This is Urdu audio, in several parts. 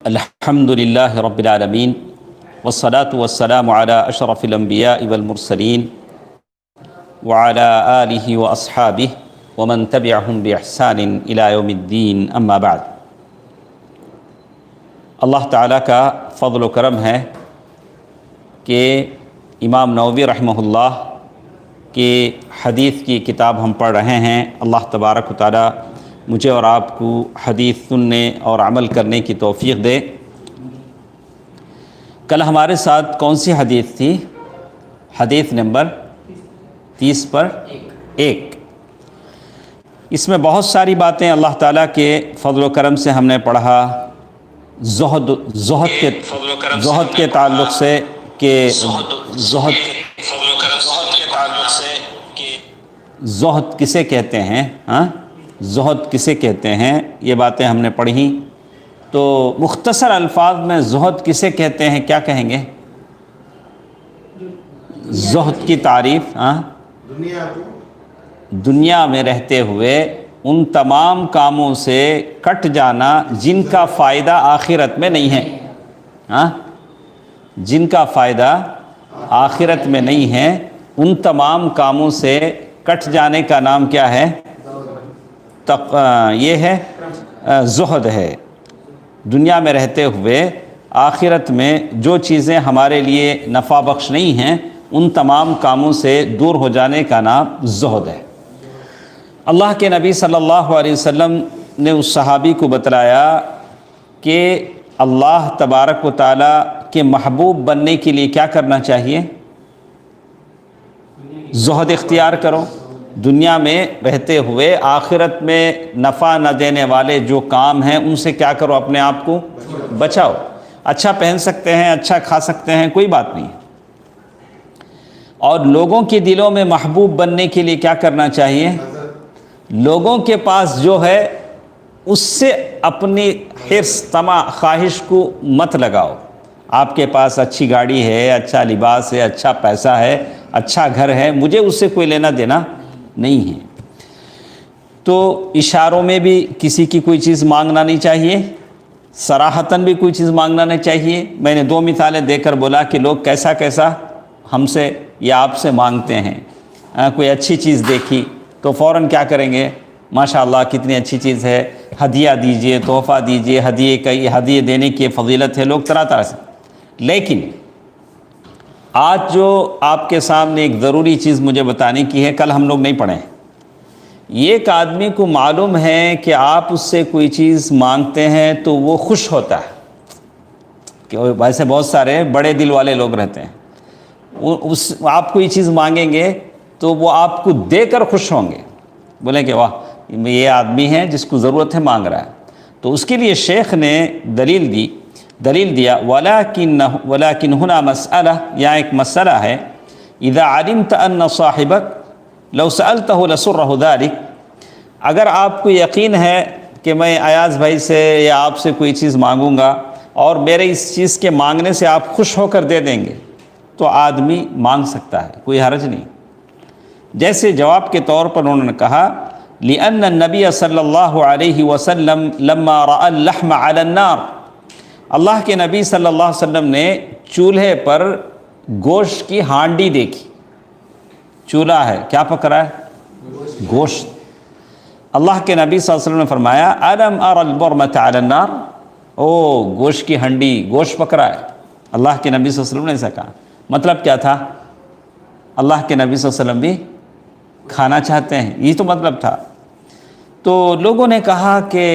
الحمد للہ رب العالمین والصلاة والسلام علی اشرف الانبیاء والمرسلین وعلی آلہ واصحابہ ومن تبعہم باحسان الی یوم الدین اما بعد۔ اللہ تعالیٰ کا فضل و کرم ہے کہ امام نووی رحمہ اللہ کی حدیث کی کتاب ہم پڑھ رہے ہیں۔ اللہ تبارک و تعالیٰ مجھے اور آپ کو حدیث سننے اور عمل کرنے کی توفیق دے۔ کل ہمارے ساتھ کون سی حدیث تھی؟ حدیث نمبر 30 پر 1۔ اس میں بہت ساری باتیں اللہ تعالیٰ کے فضل و کرم سے ہم نے پڑھا۔ زہد کے تعلق سے کہ زہد کسے کہتے ہیں، زہد کسے کہتے ہیں، یہ باتیں ہم نے پڑھی۔ تو مختصر الفاظ میں زہد کسے کہتے ہیں کیا کہیں گے؟ زہد کی تعریف دنیا میں رہتے ہوئے ان تمام کاموں سے کٹ جانا جن کا فائدہ آخرت میں نہیں ہے، جن کا فائدہ آخرت میں نہیں ہے، ان تمام کاموں سے کٹ جانے کا نام کیا ہے؟ یہ ہے زہد ہے۔ دنیا میں رہتے ہوئے آخرت میں جو چیزیں ہمارے لیے نفع بخش نہیں ہیں ان تمام کاموں سے دور ہو جانے کا نام زہد ہے۔ اللہ کے نبی صلی اللہ علیہ وسلم نے اس صحابی کو بتلایا کہ اللہ تبارک و تعالیٰ کے محبوب بننے کے لیے کیا کرنا چاہیے؟ زہد اختیار کرو۔ دنیا میں رہتے ہوئے آخرت میں نفع نہ دینے والے جو کام ہیں ان سے کیا کرو؟ اپنے آپ کو بچاؤ۔ اچھا پہن سکتے ہیں، اچھا کھا سکتے ہیں، کوئی بات نہیں، اور لوگوں کے دلوں میں محبوب بننے کے لیے کیا کرنا چاہیے؟ لوگوں کے پاس جو ہے اس سے اپنی حرص طمع خواہش کو مت لگاؤ۔ آپ کے پاس اچھی گاڑی ہے، اچھا لباس ہے، اچھا پیسہ ہے، اچھا گھر ہے، مجھے اس سے کوئی لینا دینا نہیں ہے۔ تو اشاروں میں بھی کسی کی کوئی چیز مانگنا نہیں چاہیے، صراحتاً بھی کوئی چیز مانگنا نہیں چاہیے۔ میں نے 2 مثالیں دے کر بولا کہ لوگ کیسا کیسا ہم سے یا آپ سے مانگتے ہیں۔ کوئی اچھی چیز دیکھی تو فوراً کیا کریں گے؟ ماشاءاللہ کتنی اچھی چیز ہے، ہدیہ دیجئے، تحفہ دیجئے، ہدیے دینے کی فضیلت ہے، لوگ طرح طرح سے۔ لیکن آج جو آپ کے سامنے ایک ضروری چیز مجھے بتانے کی ہے، کل ہم لوگ نہیں پڑھیں۔ ایک آدمی کو معلوم ہے کہ آپ اس سے کوئی چیز مانگتے ہیں تو وہ خوش ہوتا ہے، کہ ویسے بہت سارے بڑے دل والے لوگ رہتے ہیں، آپ کوئی چیز مانگیں گے تو وہ آپ کو دے کر خوش ہوں گے، بولیں کہ واہ یہ آدمی ہے جس کو ضرورت ہے مانگ رہا ہے۔ تو اس کے لیے شیخ نے دلیل دیا ولیکن ہنا مسئلہ، یہاں ایک مسئلہ ہے، اذا علمت ان صاحبک لو سألتہ لسرہ ذلک، اگر آپ کو یقین ہے کہ میں ایاز بھائی سے یا آپ سے کوئی چیز مانگوں گا اور میرے اس چیز کے مانگنے سے آپ خوش ہو کر دے دیں گے تو آدمی مانگ سکتا ہے، کوئی حرج نہیں۔ جیسے جواب کے طور پر انہوں نے کہا لأن النبی صلی اللہ علیہ وسلم لما رأى اللحم علی النار، اللہ کے نبی صلی اللہ علیہ وسلم نے چولہے پر گوشت کی ہانڈی دیکھی۔ چولہا ہے، کیا پک رہا ہے؟ گوشت۔ اللہ کے نبی صلی اللہ علیہ وسلم نے فرمایا الم ار البرمۃ علی النار، او گوشت کی ہنڈی، گوشت پک رہا ہے۔ اللہ کے نبی صلی اللہ علیہ وسلم نے ایسا کہا، مطلب کیا تھا؟ اللہ کے نبی صلی اللہ علیہ وسلم بھی کھانا چاہتے ہیں، یہ تو مطلب تھا۔ تو لوگوں نے کہا کہ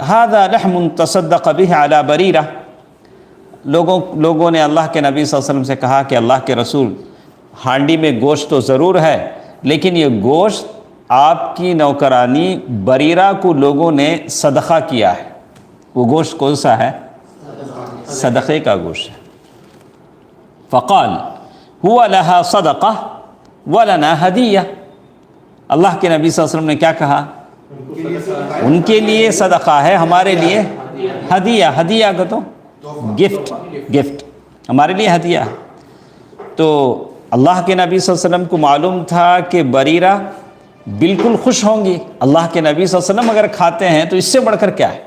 ھذا لحم تصدق به علی بریرہ، لوگوں نے اللہ کے نبی صلی اللہ علیہ وسلم سے کہا کہ اللہ کے رسول، ہانڈی میں گوشت تو ضرور ہے لیکن یہ گوشت آپ کی نوکرانی بریرہ کو لوگوں نے صدقہ کیا ہے۔ وہ گوشت کون سا ہے؟ صدقے کا گوشت ہے۔ فقال هو لها صدقہ ولنا ہدیہ، اللہ کے نبی صلی اللہ علیہ وسلم نے کیا کہا؟ ان کے لیے صدقہ ہے، ہمارے لیے ہدیہ۔ ہدیہ کا تو گفٹ، ہمارے لیے ہدیہ۔ تو اللہ کے نبی صلی اللہ علیہ وسلم کو معلوم تھا کہ بریرہ بالکل خوش ہوں گی۔ اللہ کے نبی صلی اللہ علیہ وسلم اگر کھاتے ہیں تو اس سے بڑھ کر کیا ہے؟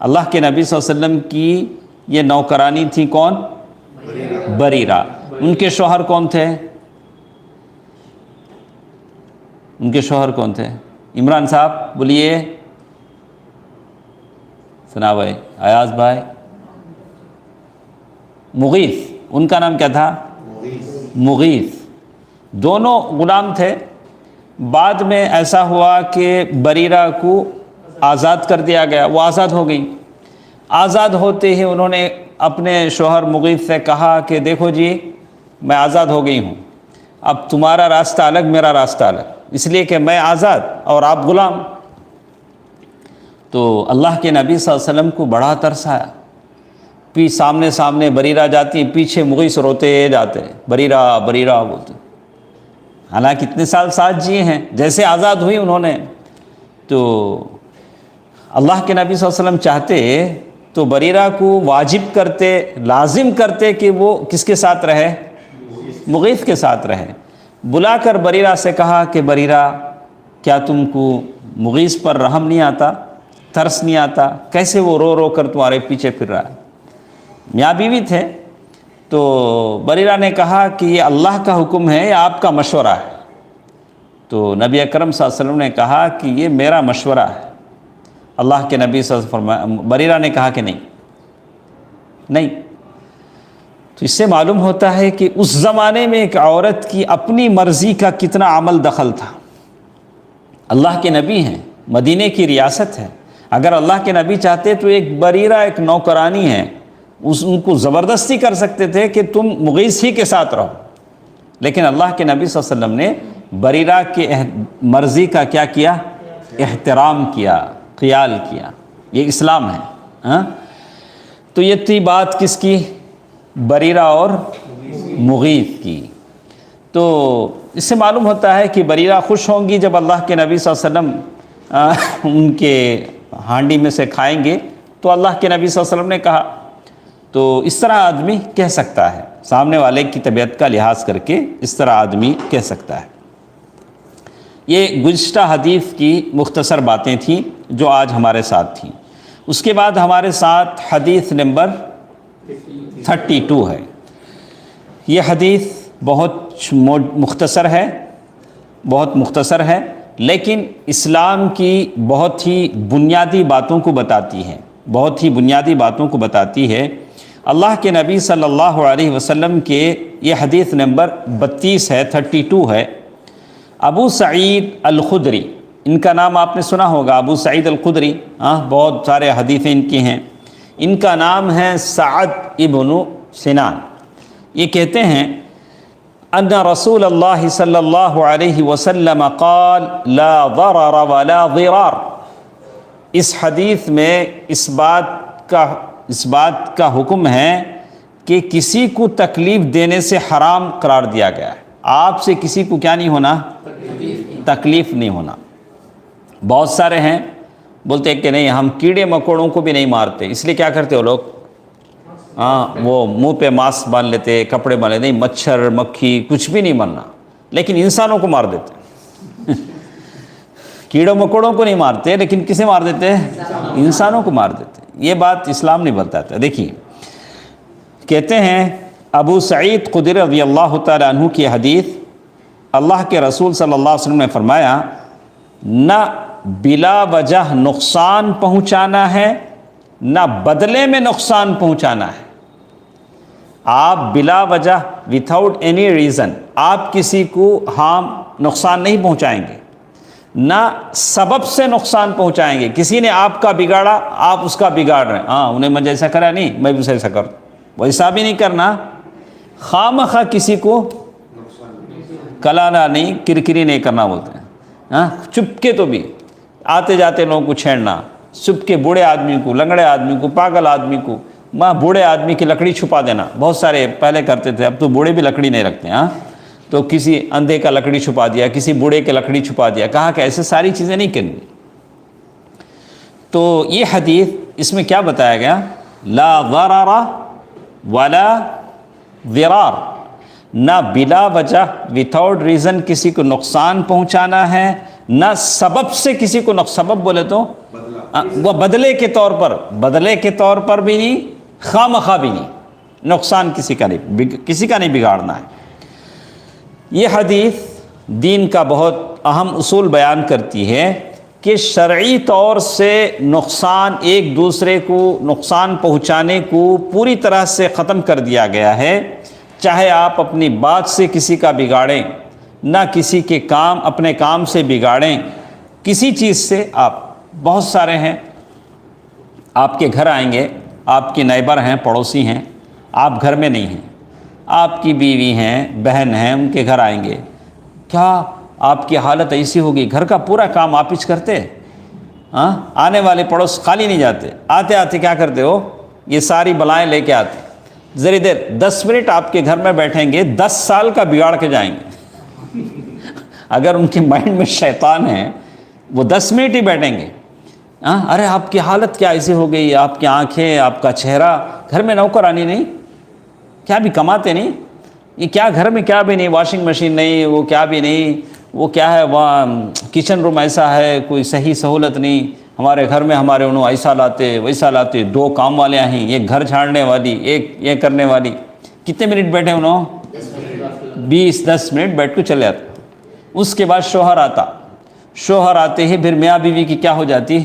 اللہ کے نبی صلی اللہ علیہ وسلم کی یہ نوکرانی تھی کون؟ بریرہ۔ ان کے شوہر کون تھے؟ ان کے شوہر کون تھے؟ عمران صاحب بولیے، سنا بھائی، ایاز بھائی، مغیث، ان کا نام کیا تھا؟ مغیث۔ دونوں غلام تھے۔ بعد میں ایسا ہوا کہ بریرہ کو آزاد کر دیا گیا، وہ آزاد ہو گئی۔ آزاد ہوتے ہی انہوں نے اپنے شوہر مغیث سے کہا کہ دیکھو جی میں آزاد ہو گئی ہوں، اب تمہارا راستہ الگ میرا راستہ الگ، اس لیے کہ میں آزاد اور آپ غلام۔ تو اللہ کے نبی صلی اللہ علیہ وسلم کو بڑا ترس آیا۔ سامنے بریرہ جاتی، پیچھے مغیث روتے جاتے، بریرہ بریرہ بولتے، حالانکہ اتنے سال ساتھ جیے ہیں۔ جیسے آزاد ہوئی انہوں نے، تو اللہ کے نبی صلی اللہ علیہ وسلم چاہتے تو بریرہ کو واجب کرتے، لازم کرتے کہ وہ کس کے ساتھ رہے؟ مغیث کے ساتھ رہے۔ بلا کر بریرہ سے کہا کہ بریرہ، کیا تم کو مغیث پر رحم نہیں آتا، ترس نہیں آتا؟ کیسے وہ رو رو کر تمہارے پیچھے پھر رہا ہے؟ میاں بیوی تھے۔ تو بریرہ نے کہا کہ یہ اللہ کا حکم ہے یا آپ کا مشورہ ہے؟ تو نبی اکرم صلی اللہ علیہ وسلم نے کہا کہ یہ میرا مشورہ ہے۔ اللہ کے نبی صلی اللہ علیہ وسلم فرمایا، بریرہ نے کہا کہ نہیں۔ تو اس سے معلوم ہوتا ہے کہ اس زمانے میں ایک عورت کی اپنی مرضی کا کتنا عمل دخل تھا۔ اللہ کے نبی ہیں، مدینے کی ریاست ہے، اگر اللہ کے نبی چاہتے تو ایک بریرہ ایک نوکرانی ہے، ان کو زبردستی کر سکتے تھے کہ تم مغیث ہی کے ساتھ رہو، لیکن اللہ کے نبی صلی اللہ علیہ وسلم نے بریرہ کی مرضی کا کیا کیا؟ احترام کیا، خیال کیا۔ یہ اسلام ہے۔ تو یہ تھی بات کس کی؟ بریرہ اور مغیث کی۔ تو اس سے معلوم ہوتا ہے کہ بریرہ خوش ہوں گی جب اللہ کے نبی صلی اللہ علیہ وسلم ان کے ہانڈی میں سے کھائیں گے۔ تو اللہ کے نبی صلی اللہ علیہ وسلم نے کہا، تو اس طرح آدمی کہہ سکتا ہے، سامنے والے کی طبیعت کا لحاظ کر کے اس طرح آدمی کہہ سکتا ہے۔ یہ گزشتہ حدیث کی مختصر باتیں تھیں جو آج ہمارے ساتھ تھیں۔ اس کے بعد ہمارے ساتھ حدیث نمبر 32 ہے۔ یہ حدیث بہت مختصر ہے، لیکن اسلام کی بہت ہی بنیادی باتوں کو بتاتی ہے۔ اللہ کے نبی صلی اللہ علیہ وسلم کے یہ حدیث نمبر 32 ہے، 32 ہے۔ ابو سعید الخدری، ان کا نام آپ نے سنا ہوگا، ابو سعید الخدری، بہت سارے حدیثیں ان کی ہیں۔ ان کا نام ہے سعد ابن سنان۔ یہ کہتے ہیں ان رسول اللہ صلی اللہ علیہ وسلم قال لا ضرر ولا ضرار۔ اس حدیث میں اس بات کا حکم ہے کہ کسی کو تکلیف دینے سے حرام قرار دیا گیا ہے۔ آپ سے کسی کو کیا نہیں ہونا؟ تکلیف نہیں ہونا۔ بہت سارے ہیں بولتے ہیں کہ نہیں ہم کیڑے مکوڑوں کو بھی نہیں مارتے، اس لیے کیا کرتے وہ لوگ؟ وہ منہ پہ ماسک باندھ لیتے، کپڑے باندھ لیتے، نہیں مچھر مکھی کچھ بھی نہیں مرنا، لیکن انسانوں کو مار دیتے۔ کیڑوں مکوڑوں کو نہیں مارتے، لیکن کسے مار دیتے؟ انسانوں کو مار دیتے۔ یہ بات اسلام نہیں بتاتا۔ دیکھیے کہتے ہیں ابو سعید خدری رضی اللہ تعالیٰ عنہ کی حدیث، اللہ کے رسول صلی اللہ علیہ وسلم نے فرمایا، نہ بلا وجہ نقصان پہنچانا ہے، نہ بدلے میں نقصان پہنچانا ہے۔ آپ بلا وجہ without any reason آپ کسی کو نقصان نہیں پہنچائیں گے، نہ سبب سے نقصان پہنچائیں گے۔ کسی نے آپ کا بگاڑا، آپ اس کا بگاڑ رہے ہیں، انہیں مجھے ایسا کرا نہیں میں بھی اسے ایسا کروں، ویسا بھی نہیں کرنا۔ خواہ کسی کو کلانا نہیں، کرکری نہیں کرنا بولتے ہیں۔ چپکے تو بھی آتے جاتے لوگوں کو چھیڑنا، چپکے بوڑھے آدمی کو، لنگڑے آدمی کو، پاگل آدمی کو، بوڑھے آدمی کی لکڑی چھپا دینا۔ بہت سارے پہلے کرتے تھے، اب تو بوڑھے بھی لکڑی نہیں رکھتے۔ تو کسی اندھے کا لکڑی چھپا دیا، کسی بوڑھے کے لکڑی چھپا دیا، کہا کہ ایسے ساری چیزیں نہیں کرنی۔ تو یہ حدیث اس میں کیا بتایا گیا؟ لا ضرر ولا ضرار، نہ بلا وجہ without reason کسی کو نقصان پہنچانا ہے، نہ سبب سے کسی کو سبب بولے تو وہ بدلے کے طور پر بھی نہیں، خواہ بھی نہیں، نقصان کسی کا نہیں بگاڑنا ہے۔ یہ حدیث دین کا بہت اہم اصول بیان کرتی ہے کہ شرعی طور سے نقصان، ایک دوسرے کو نقصان پہنچانے کو پوری طرح سے ختم کر دیا گیا ہے۔ چاہے آپ اپنی بات سے کسی کا بگاڑیں، نہ کسی کے اپنے کام سے بگاڑیں، کسی چیز سے۔ آپ بہت سارے ہیں، آپ کے گھر آئیں گے، آپ کے نیبر ہیں، پڑوسی ہیں، آپ گھر میں نہیں ہیں، آپ کی بیوی ہیں، بہن ہیں، ان کے گھر آئیں گے، کیا آپ کی حالت ایسی ہوگی، گھر کا پورا کام آپ ہی کرتے، آنے والے پڑوس خالی نہیں جاتے، آتے آتے کیا کرتے ہو، یہ ساری بلائیں لے کے آتے، ذری دیر 10 منٹ آپ کے گھر میں بیٹھیں گے، 10 سال کا بگاڑ کے جائیں گے۔ اگر ان کے مائنڈ میں شیطان ہے، وہ 10 منٹ ہی بیٹھیں گے، ارے آپ کی حالت کیا ایسی ہو گئی، آپ کی آنکھیں، آپ کا چہرہ، گھر میں نوکرانی نہیں، کیا بھی کماتے نہیں، یہ کیا گھر میں کیا بھی نہیں، واشنگ مشین نہیں، وہ کیا بھی نہیں، وہ کیا ہے، وہاں کچن روم ایسا ہے، کوئی صحیح سہولت نہیں، ہمارے گھر میں ہمارے انہوں ایسا لاتے ویسا لاتے، 2 کام والے ہیں، ایک گھر جھاڑنے والی، ایک یہ کرنے والی۔ کتنے منٹ بیٹھے انہوں؟ 10 منٹ بیٹھ کے چلے آتے۔ اس کے بعد شوہر آتے ہی پھر میاں بیوی کی کیا ہو جاتی،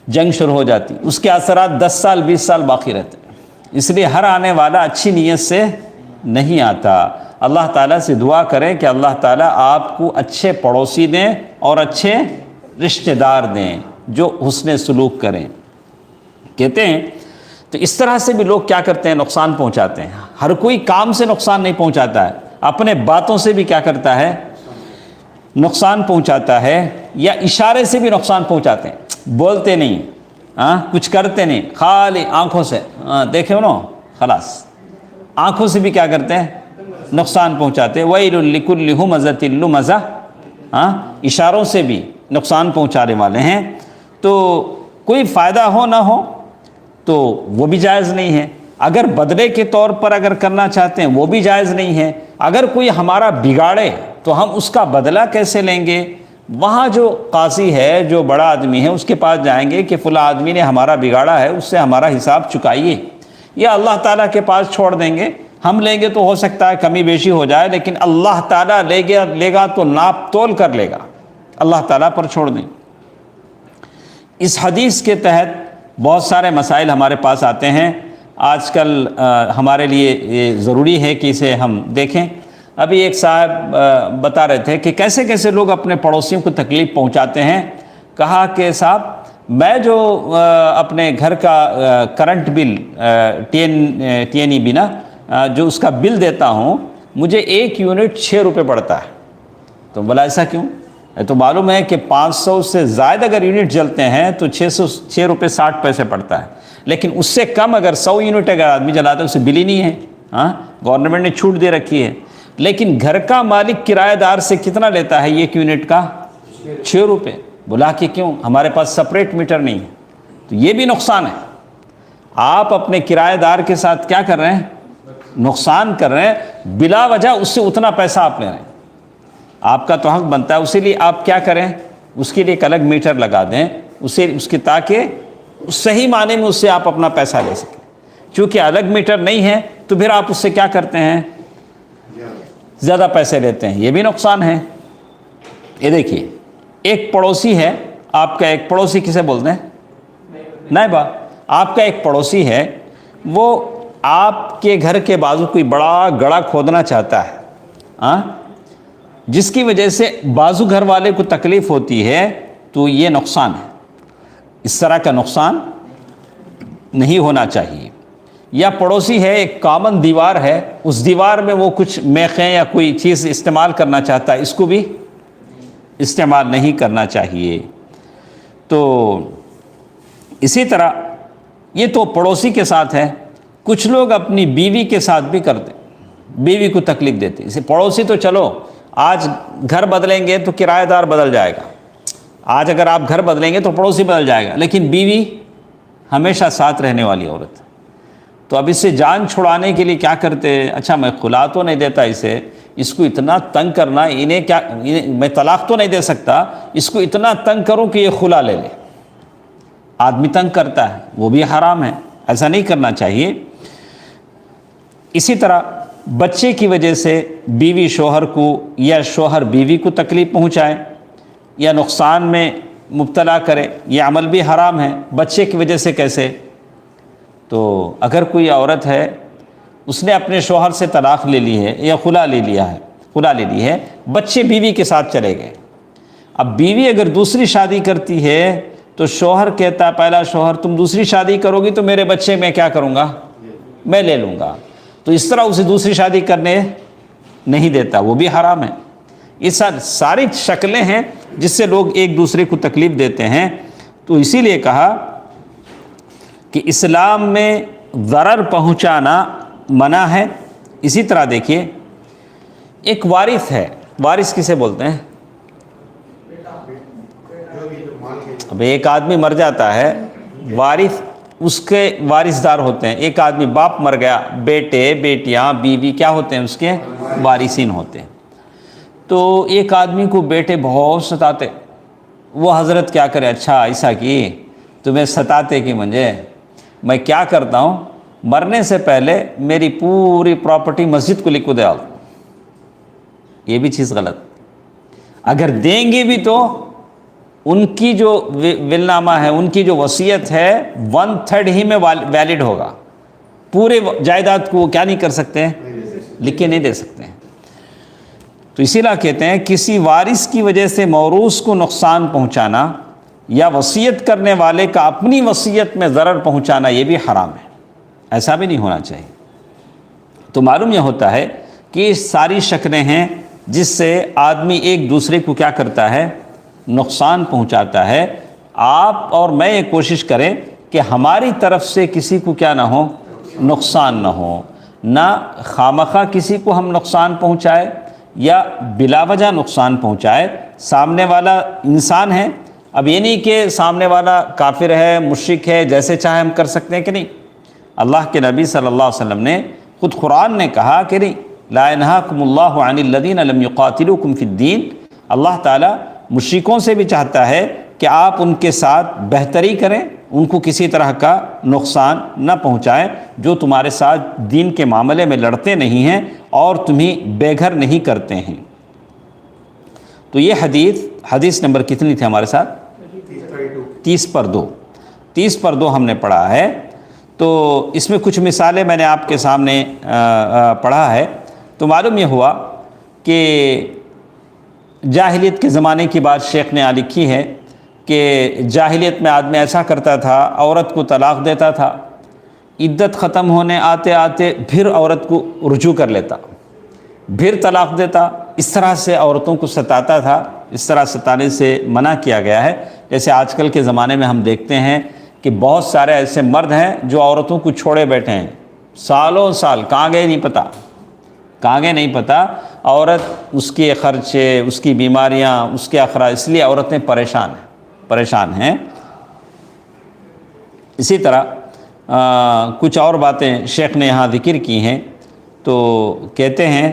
جنگ شروع ہو جاتی، اس کے اثرات 10 سال 20 سال باقی رہتے۔ اس لیے ہر آنے والا اچھی نیت سے نہیں آتا۔ اللہ تعالیٰ سے دعا کریں کہ اللہ تعالیٰ آپ کو اچھے پڑوسی دیں اور اچھے رشتہ دار دیں جو حسن سلوک کریں۔ کہتے ہیں تو اس طرح سے بھی لوگ کیا کرتے ہیں، نقصان پہنچاتے ہیں۔ ہر کوئی کام سے نقصان نہیں پہنچاتا ہے، اپنے باتوں سے بھی کیا کرتا ہے، نقصان پہنچاتا ہے، یا اشارے سے بھی نقصان پہنچاتے ہیں، بولتے نہیں، کچھ کرتے نہیں، خالی آنکھوں سے دیکھے نا، خلاص آنکھوں سے بھی کیا کرتے ہیں، نقصان پہنچاتے ہیں۔ وَيْلٌ لِكُلِّ هُمَزَةٍ لُمَزَةٍ، اشاروں سے بھی نقصان پہنچانے والے ہیں۔ تو کوئی فائدہ ہو نہ ہو تو وہ بھی جائز نہیں ہے، اگر بدلے کے طور پر اگر کرنا چاہتے ہیں وہ بھی جائز نہیں ہے۔ اگر کوئی ہمارا بگاڑے تو ہم اس کا بدلہ کیسے لیں گے؟ وہاں جو قاضی ہے، جو بڑا آدمی ہے، اس کے پاس جائیں گے کہ فلاں آدمی نے ہمارا بگاڑا ہے، اس سے ہمارا حساب چکائیے، یا اللہ تعالیٰ کے پاس چھوڑ دیں گے۔ ہم لیں گے تو ہو سکتا ہے کمی بیشی ہو جائے، لیکن اللہ تعالیٰ لے گا تو ناپ تول کر لے گا، اللہ تعالیٰ پر چھوڑ دیں۔ اس حدیث کے تحت بہت سارے مسائل ہمارے پاس آتے ہیں، آج کل ہمارے لیے یہ ضروری ہے کہ اسے ہم دیکھیں۔ ابھی ایک صاحب بتا رہے تھے کہ کیسے کیسے لوگ اپنے پڑوسیوں کو تکلیف پہنچاتے ہیں۔ کہا کہ صاحب میں جو اپنے گھر کا کرنٹ بل ٹی این ای بی نا، جو اس کا بل دیتا ہوں، مجھے 1 یونٹ 6 روپے پڑتا ہے۔ تو بولا ایسا کیوں؟ تو معلوم ہے کہ 500 سے زائد اگر یونٹ جلتے ہیں تو 6 روپے 60 پیسے پڑتا ہے، لیکن اس سے کم اگر 100 یونٹ اگر آدمی جلاتا ہے اسے بل ہی نہیں ہے۔ گورنمنٹ نے چھوٹ دے رکھی ہے، لیکن گھر کا مالک کرایہ دار سے کتنا لیتا ہے 1 یونٹ کا؟ 6 روپے۔ بولا کہ کیوں؟ ہمارے پاس سپریٹ میٹر نہیں ہے۔ تو یہ بھی نقصان ہے، آپ اپنے کرایہ دار کے ساتھ کیا کر رہے ہیں؟ نقصان کر رہے ہیں، بلا وجہ اس سے اتنا پیسہ آپ لے رہے ہیں۔ آپ کا تو حق بنتا ہے، اسی لیے آپ کیا کریں، اس کے لیے ایک الگ میٹر لگا دیں اس کی، تاکہ صحیح معنی میں اس سے آپ اپنا پیسہ لے سکیں۔ چونکہ الگ میٹر نہیں ہے تو پھر آپ اس سے کیا کرتے ہیں، زیادہ پیسے لیتے ہیں، یہ بھی نقصان ہے۔ یہ دیکھیے، ایک پڑوسی ہے آپ کا، ایک پڑوسی کسے بولتے ہیں؟ نائبہ۔ آپ کا ایک پڑوسی ہے، وہ آپ کے گھر کے بازو کوئی بڑا گڑھا کھودنا چاہتا ہے، جس کی وجہ سے بازو گھر والے کو تکلیف ہوتی ہے، تو یہ نقصان ہے۔ اس طرح کا نقصان نہیں ہونا چاہیے۔ یا پڑوسی ہے، ایک کامن دیوار ہے، اس دیوار میں وہ کچھ میخیں یا کوئی چیز استعمال کرنا چاہتا ہے، اس کو بھی استعمال نہیں کرنا چاہیے۔ تو اسی طرح یہ تو پڑوسی کے ساتھ ہے، کچھ لوگ اپنی بیوی کے ساتھ بھی کرتے، بیوی کو تکلیف دیتے۔ اسے پڑوسی تو چلو آج گھر بدلیں گے تو کرایہ دار بدل جائے گا، آج اگر آپ گھر بدلیں گے تو پڑوسی بدل جائے گا، لیکن بیوی ہمیشہ ساتھ رہنے والی عورت۔ تو اب اس سے جان چھڑانے کے لیے کیا کرتے ہیں، اچھا میں خلا تو نہیں دیتا اسے، اس کو اتنا تنگ کرنا، میں طلاق تو نہیں دے سکتا، اس کو اتنا تنگ کروں کہ یہ خلا لے لے، آدمی تنگ کرتا ہے وہ بھی حرام ہے، ایسا نہیں کرنا چاہیے۔ اسی طرح بچے کی وجہ سے بیوی شوہر کو یا شوہر بیوی کو تکلیف پہنچائے یا نقصان میں مبتلا کرے، یہ عمل بھی حرام ہے۔ بچے کی وجہ سے کیسے؟ تو اگر کوئی عورت ہے اس نے اپنے شوہر سے طلاق لے لی ہے یا خلا لے لی ہے، بچے بیوی کے ساتھ چلے گئے، اب بیوی اگر دوسری شادی کرتی ہے تو شوہر کہتا، پہلا شوہر تم دوسری شادی کرو گی تو میرے بچے میں کیا کروں گا؟ میں لے لوں گا، تو اس طرح اسے دوسری شادی کرنے نہیں دیتا، وہ بھی حرام ہے۔ یہ ساری شکلیں ہیں جس سے لوگ ایک دوسرے کو تکلیف دیتے ہیں، تو اسی لیے کہا کہ اسلام میں ضرر پہنچانا منع ہے۔ اسی طرح دیکھیے ایک وارث ہے، وارث کسے بولتے ہیں؟ اب ایک آدمی مر جاتا ہے، وارث اس کے وارثدار ہوتے ہیں۔ ایک آدمی باپ مر گیا، بیٹے بیٹیاں بیوی کیا ہوتے ہیں؟ اس کے وارثین ہوتے ہیں۔ تو ایک آدمی کو بیٹے بہت ستاتے، وہ حضرت کیا کرے؟ اچھا ایسا کی تمہیں ستاتے کہ مجھے، میں کیا کرتا ہوں، مرنے سے پہلے میری پوری پراپرٹی مسجد کو لکھ کو دے آؤ۔ یہ بھی چیز غلط، اگر دیں گے بھی تو ان کی جو ول نامہ ہے، ان کی جو وصیت ہے 1/3 ہی میں ویلڈ ہوگا، پورے جائیداد کو کیا نہیں کر سکتے ہیں؟ لکھ کے نہیں دے سکتے ہیں۔ تو اسی لیے کہتے ہیں کسی وارث کی وجہ سے موروث کو نقصان پہنچانا یا وصیت کرنے والے کا اپنی وصیت میں ضرر پہنچانا یہ بھی حرام ہے، ایسا بھی نہیں ہونا چاہیے۔ تو معلوم یہ ہوتا ہے کہ یہ ساری شکلیں ہیں جس سے آدمی ایک دوسرے کو کیا کرتا ہے؟ نقصان پہنچاتا ہے۔ آپ اور میں یہ کوشش کریں کہ ہماری طرف سے کسی کو کیا نہ ہو؟ نقصان نہ ہو، نہ خامخواہ کسی کو ہم نقصان پہنچائے یا بلا وجہ نقصان پہنچائے۔ سامنے والا انسان ہے، اب یہ نہیں کہ سامنے والا کافر ہے، مشرک ہے، جیسے چاہے ہم کر سکتے ہیں کہ نہیں۔ اللہ کے نبی صلی اللہ علیہ وسلم نے خود قرآن نے کہا کہ نہیں، لا ينهاكم الله عن الذين لم يقاتلوكم في الدين، اللہ تعالیٰ مشرکوں سے بھی چاہتا ہے کہ آپ ان کے ساتھ بہتری کریں، ان کو کسی طرح کا نقصان نہ پہنچائیں جو تمہارے ساتھ دین کے معاملے میں لڑتے نہیں ہیں اور تمہیں بے گھر نہیں کرتے ہیں۔ تو یہ حدیث نمبر کتنی تھی ہمارے ساتھ؟ 30/2 ہم نے پڑھا ہے۔ تو اس میں کچھ مثالیں میں نے آپ کے سامنے پڑھا ہے، تو معلوم یہ ہوا کہ جاہلیت کے زمانے کی بات شیخ نے لکھی ہے کہ جاہلیت میں آدمی ایسا کرتا تھا، عورت کو طلاق دیتا تھا، عدت ختم ہونے آتے آتے پھر عورت کو رجوع کر لیتا، پھر طلاق دیتا، اس طرح سے عورتوں کو ستاتا تھا۔ اس طرح ستانے سے منع کیا گیا ہے۔ جیسے آج کل کے زمانے میں ہم دیکھتے ہیں کہ بہت سارے ایسے مرد ہیں جو عورتوں کو چھوڑے بیٹھے ہیں، سالوں سال کہاں گئے نہیں پتہ، عورت اس کے خرچے، اس کی بیماریاں، اس کے اخراج، اس لیے عورتیں پریشان ہیں۔ اسی طرح کچھ اور باتیں شیخ نے یہاں ذکر کی ہیں، تو کہتے ہیں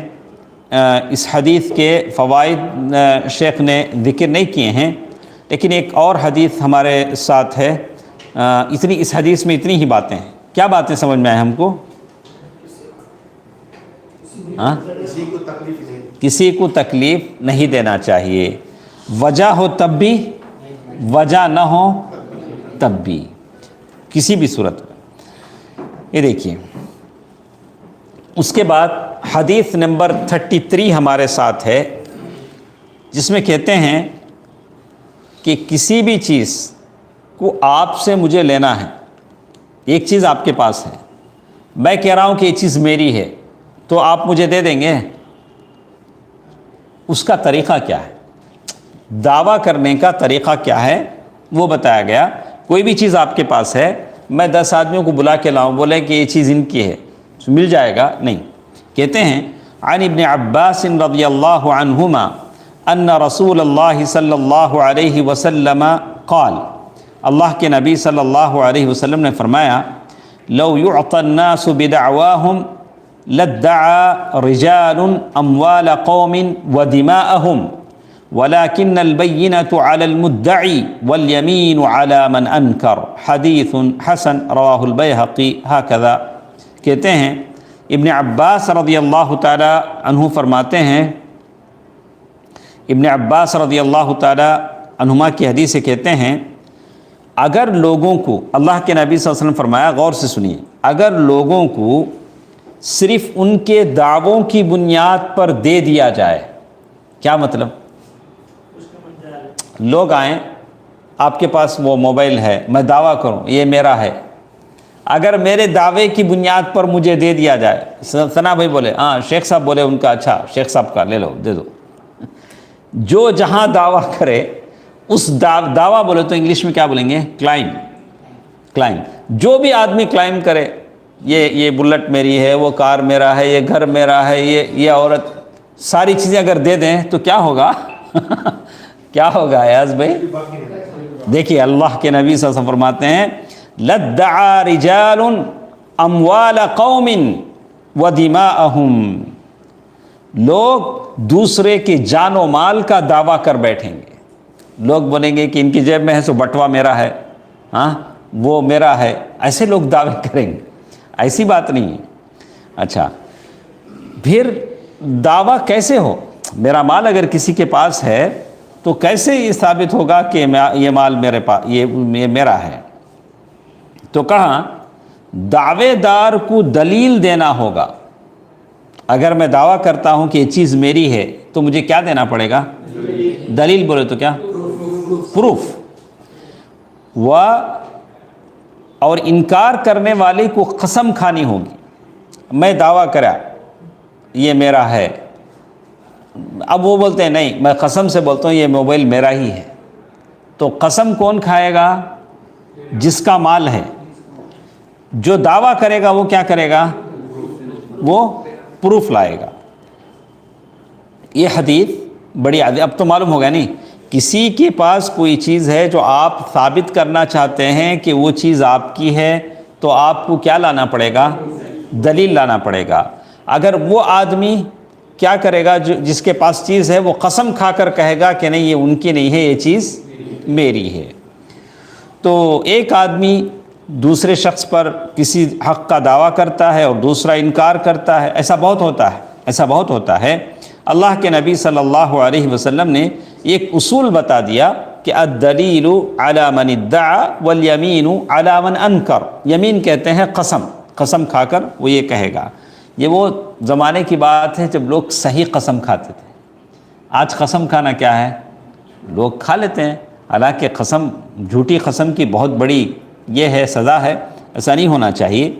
اس حدیث کے فوائد شیخ نے ذکر نہیں کیے ہیں، لیکن ایک اور حدیث ہمارے ساتھ ہے۔ اس حدیث میں اتنی ہی باتیں ہیں۔ کیا باتیں سمجھ میں آئیں ہم کو؟ کسی کو تکلیف نہیں دینا چاہیے، وجہ ہو تب بھی، وجہ نہ ہو تب بھی، کسی بھی صورت میں۔ یہ دیکھیے اس کے بعد حدیث نمبر 33 ہمارے ساتھ ہے، جس میں کہتے ہیں کہ کسی بھی چیز کو آپ سے مجھے لینا ہے، ایک چیز آپ کے پاس ہے، میں کہہ رہا ہوں کہ یہ چیز میری ہے، تو آپ مجھے دے دیں گے؟ اس کا طریقہ کیا ہے، دعویٰ کرنے کا طریقہ کیا ہے وہ بتایا گیا۔ کوئی بھی چیز آپ کے پاس ہے، میں 10 آدمیوں کو بلا کے لاؤں، بولے کہ یہ چیز ان کی ہے، مل جائے گا؟ نہیں۔ کہتے ہیں عن ابن عباس رضی اللہ عنہما ان رسول اللہ صلی اللہ علیہ وسلم قال، اللہ کے نبی صلی اللہ علیہ وسلم نے فرمایا، لو يعطى الناس بدعواهم لادعى رجال اموال قوم ودماءهم وَلَكِنَّ الْبَيِّنَةُ عَلَى الْمُدَّعِي وَالْيَمِينُ عَلَى مَنْ أَنْكَرَ حدیث حسن رواہ البیہقی ہکذا۔ کہتے ہیں ابن عباس رضی اللہ تعالی عنہ فرماتے ہیں، ابن عباس رضی اللہ تعالی عنہما کی حدیث سے کہتے ہیں، اگر لوگوں کو، اللہ کے نبی صلی اللہ علیہ وسلم فرمایا، غور سے سنیے، اگر لوگوں کو صرف ان کے دعووں کی بنیاد پر دے دیا جائے، کیا مطلب؟ لوگ آئیں، آپ کے پاس وہ موبائل ہے، میں دعویٰ کروں یہ میرا ہے، اگر میرے دعوے کی بنیاد پر مجھے دے دیا جائے، ثنا بھائی بولے ہاں، شیخ صاحب بولے ان کا، اچھا شیخ صاحب کا لے لو، دے دو، جو جہاں دعویٰ کرے اس دعویٰ بولے تو انگلش میں کیا بولیں گے؟ کلائم۔ جو بھی آدمی کلائم کرے، یہ بلٹ میری ہے، وہ کار میرا ہے، یہ گھر میرا ہے، یہ عورت، ساری چیزیں اگر دے دیں تو کیا ہوگا؟ کیا ہوگا ایاز بھائی؟ دیکھیے اللہ کے نبی صلی اللہ علیہ وسلم فرماتے ہیں لَدَّعَا رِجَالٌ أَمْوَالَ قَوْمٍ وَدِمَاءَهُمْ، لوگ دوسرے کے جان و مال کا دعویٰ کر بیٹھیں گے، لوگ بولیں گے کہ ان کی جیب میں ہے سو بٹوا میرا ہے، ہاں وہ میرا ہے، ایسے لوگ دعوے کریں گے، ایسی بات نہیں ہے۔ اچھا پھر دعویٰ کیسے ہو؟ میرا مال اگر کسی کے پاس ہے تو کیسے یہ ثابت ہوگا کہ یہ مال میرے پاس، یہ میرا ہے؟ تو کہاں دعوے دار کو دلیل دینا ہوگا۔ اگر میں دعویٰ کرتا ہوں کہ یہ چیز میری ہے تو مجھے کیا دینا پڑے گا؟ دلیل بولے تو کیا؟ پروف۔ اور انکار کرنے والے کو قسم کھانی ہوگی، میں دعویٰ کرا یہ میرا ہے، اب وہ بولتے ہیں نہیں میں قسم سے بولتا ہوں یہ موبائل میرا ہی ہے، تو قسم کون کھائے گا؟ جس کا مال ہے۔ جو دعویٰ کرے گا وہ کیا کرے گا؟ وہ پروف لائے گا۔ یہ حدیث بڑی عادت، اب تو معلوم ہوگا نہیں، کسی کے پاس کوئی چیز ہے جو آپ ثابت کرنا چاہتے ہیں کہ وہ چیز آپ کی ہے تو آپ کو کیا لانا پڑے گا؟ دلیل لانا پڑے گا۔ اگر وہ آدمی کیا کرے گا جس کے پاس چیز ہے، وہ قسم کھا کر کہے گا کہ نہیں یہ ان کی نہیں ہے، یہ چیز میری ہے، تو ایک آدمی دوسرے شخص پر کسی حق کا دعویٰ کرتا ہے اور دوسرا انکار کرتا ہے، ایسا بہت ہوتا ہے۔ اللہ کے نبی صلی اللہ علیہ وسلم نے ایک اصول بتا دیا کہ الدلیل علی من ادعا والیمین علی من انکر، یمین کہتے ہیں قسم کھا کر وہ یہ کہے گا۔ یہ وہ زمانے کی بات ہے جب لوگ صحیح قسم کھاتے تھے۔ آج قسم کھانا کیا ہے؟ لوگ کھا لیتے ہیں، حالانکہ قسم، جھوٹی قسم کی بہت بڑی یہ ہے سزا ہے، ایسا نہیں ہونا چاہیے۔